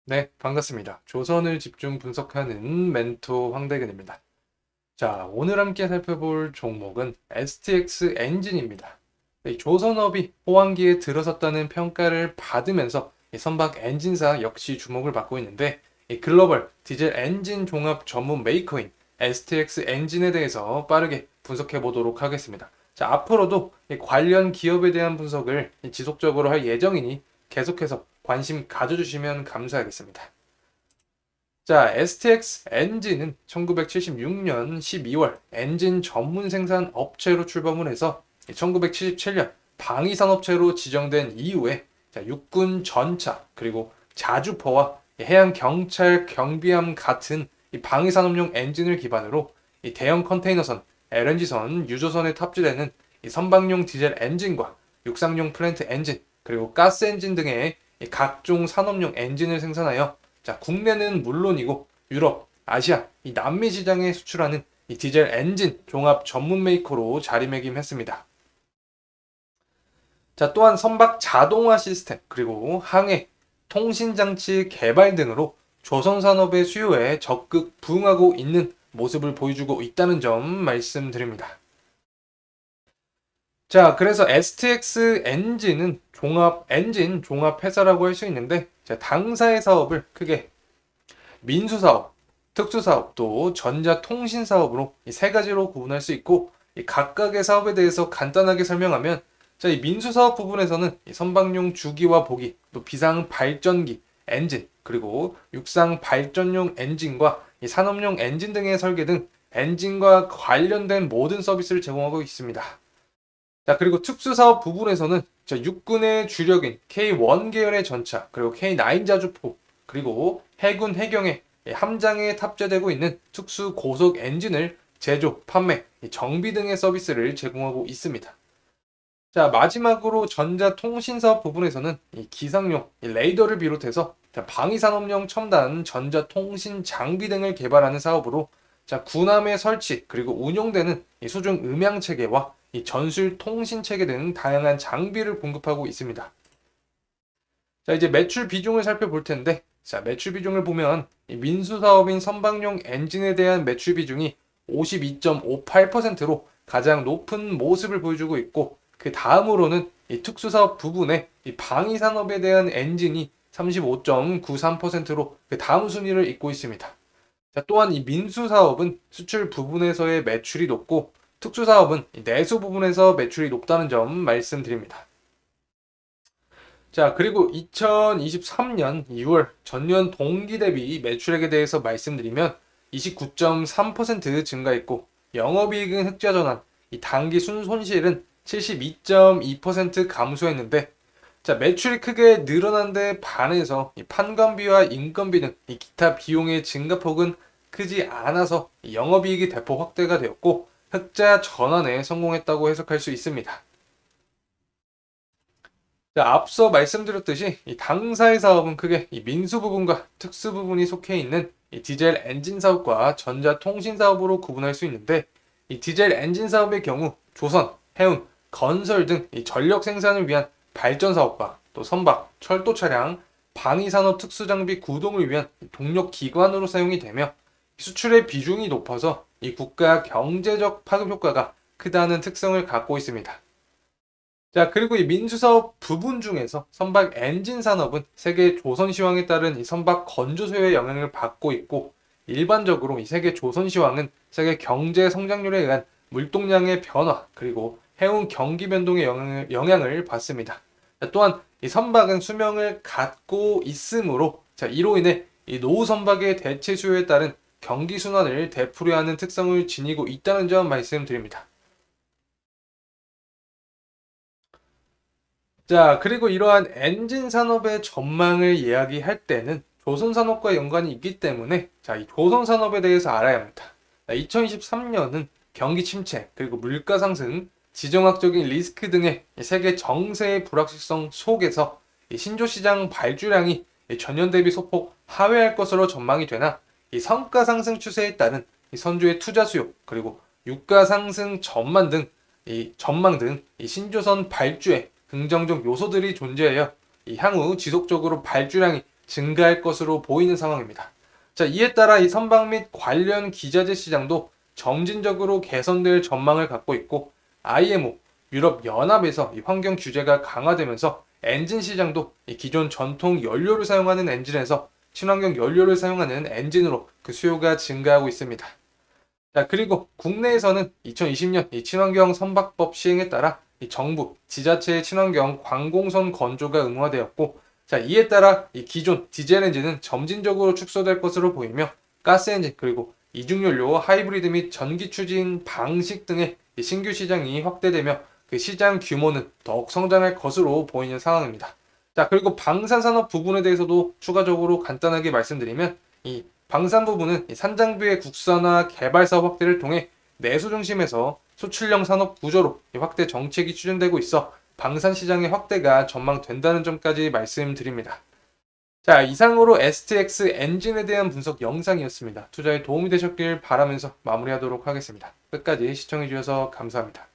네, 반갑습니다. 조선을 집중 분석하는 멘토 황대근입니다. 자, 오늘 함께 살펴볼 종목은 STX 엔진입니다. 이 조선업이 호황기에 들어섰다는 평가를 받으면서 이 선박 엔진사 역시 주목을 받고 있는데 이 글로벌 디젤 엔진 종합 전문 메이커인 STX 엔진에 대해서 빠르게 분석해 보도록 하겠습니다. 자, 앞으로도 이 관련 기업에 대한 분석을 지속적으로 할 예정이니 계속해서 관심 가져주시면 감사하겠습니다. 자, STX 엔진은 1976년 12월 엔진 전문 생산 업체로 출범을 해서 1977년 방위산업체로 지정된 이후에 육군 전차 그리고 자주포와 해양 경찰 경비함 같은 방위산업용 엔진을 기반으로 대형 컨테이너선, LNG선, 유조선에 탑재되는 선박용 디젤 엔진과 육상용 플랜트 엔진 그리고 가스 엔진 등의 각종 산업용 엔진을 생산하여 국내는 물론이고 유럽, 아시아, 남미 시장에 수출하는 디젤 엔진 종합 전문 메이커로 자리매김했습니다. 자, 또한 선박 자동화 시스템 그리고 항해, 통신 장치 개발 등으로 조선 산업의 수요에 적극 부응하고 있는 모습을 보여주고 있다는 점 말씀드립니다. 자, 그래서 STX 엔진은 엔진 종합 회사라고 할 수 있는데, 당사의 사업을 크게 민수사업, 특수사업, 또 전자통신사업으로 이 세 가지로 구분할 수 있고, 이 각각의 사업에 대해서 간단하게 설명하면, 자, 이 민수사업 부분에서는 이 선박용 주기와 보기, 또 비상 발전기, 엔진, 그리고 육상 발전용 엔진과 이 산업용 엔진 등의 설계 등 엔진과 관련된 모든 서비스를 제공하고 있습니다. 자, 그리고 특수사업 부분에서는 육군의 주력인 K1 계열의 전차, 그리고 K9 자주포, 그리고 해군 해경의 함장에 탑재되고 있는 특수 고속 엔진을 제조, 판매, 정비 등의 서비스를 제공하고 있습니다. 자, 마지막으로 전자통신사업 부분에서는 기상용 레이더를 비롯해서 방위산업용 첨단 전자통신 장비 등을 개발하는 사업으로 군함의 설치 그리고 운용되는 수중 음향 체계와 전술 통신 체계 등 다양한 장비를 공급하고 있습니다. 자, 이제 매출 비중을 살펴볼 텐데, 자, 매출 비중을 보면 민수 사업인 선박용 엔진에 대한 매출 비중이 52.58%로 가장 높은 모습을 보여주고 있고, 그 다음으로는 특수 사업 부분에 방위 산업에 대한 엔진이 35.93%로 그 다음 순위를 잇고 있습니다. 자, 또한 이 민수 사업은 수출 부분에서의 매출이 높고 특수 사업은 내수 부분에서 매출이 높다는 점 말씀드립니다. 자, 그리고 2023년 2월 전년 동기 대비 매출액에 대해서 말씀드리면 29.3% 증가했고 영업이익은 흑자 전환, 이 당기 순손실은 72.2% 감소했는데, 자, 매출이 크게 늘어난 데 반해서 이 판관비와 인건비 등 이 기타 비용의 증가폭은 크지 않아서 영업이익이 대폭 확대가 되었고 흑자 전환에 성공했다고 해석할 수 있습니다. 자, 앞서 말씀드렸듯이 이 당사의 사업은 크게 이 민수 부분과 특수 부분이 속해 있는 이 디젤 엔진 사업과 전자통신 사업으로 구분할 수 있는데, 이 디젤 엔진 사업의 경우 조선, 해운, 건설 등 이 전력 생산을 위한 발전 사업과 또 선박, 철도 차량, 방위산업 특수장비 구동을 위한 동력 기관으로 사용이 되며 수출의 비중이 높아서 이 국가 경제적 파급 효과가 크다는 특성을 갖고 있습니다. 자, 그리고 이 민수사업 부분 중에서 선박 엔진 산업은 세계 조선 시황에 따른 이 선박 건조 수요의 영향을 받고 있고, 일반적으로 이 세계 조선 시황은 세계 경제 성장률에 의한 물동량의 변화 그리고 해운 경기 변동의 영향을 받습니다. 자, 또한 이 선박은 수명을 갖고 있으므로, 자, 이로 인해 이 노후 선박의 대체 수요에 따른 경기 순환을 되풀이하는 특성을 지니고 있다는 점 말씀드립니다. 자, 그리고 이러한 엔진 산업의 전망을 이야기할 때는 조선 산업과 연관이 있기 때문에, 자, 이 조선 산업에 대해서 알아야 합니다. 2023년은 경기 침체, 그리고 물가 상승, 지정학적인 리스크 등의 세계 정세의 불확실성 속에서 이 신조 시장 발주량이 전년 대비 소폭 하회할 것으로 전망이 되나, 이 성가 상승 추세에 따른 이 선주의 투자 수요, 그리고 유가 상승 전망 등 이 신조선 발주에 긍정적 요소들이 존재하여 이 향후 지속적으로 발주량이 증가할 것으로 보이는 상황입니다. 자, 이에 따라 이 선박 및 관련 기자재 시장도 점진적으로 개선될 전망을 갖고 있고 IMO, 유럽연합에서 이 환경 규제가 강화되면서 엔진 시장도 이 기존 전통 연료를 사용하는 엔진에서 친환경 연료를 사용하는 엔진으로 그 수요가 증가하고 있습니다. 자, 그리고 국내에서는 2020년 이 친환경 선박법 시행에 따라 이 정부, 지자체의 친환경 관공선 건조가 의무화되었고, 자, 이에 따라 이 기존 디젤 엔진은 점진적으로 축소될 것으로 보이며 가스 엔진 그리고 이중연료, 하이브리드 및 전기 추진 방식 등의 이 신규 시장이 확대되며 그 시장 규모는 더욱 성장할 것으로 보이는 상황입니다. 자, 그리고 방산산업 부분에 대해서도 추가적으로 간단하게 말씀드리면 이 방산 부분은 이 산장비의 국산화 개발 사업 확대를 통해 내수 중심에서 수출형 산업 구조로 확대 정책이 추진되고 있어 방산 시장의 확대가 전망된다는 점까지 말씀드립니다. 자, 이상으로 STX 엔진에 대한 분석 영상이었습니다. 투자에 도움이 되셨길 바라면서 마무리하도록 하겠습니다. 끝까지 시청해주셔서 감사합니다.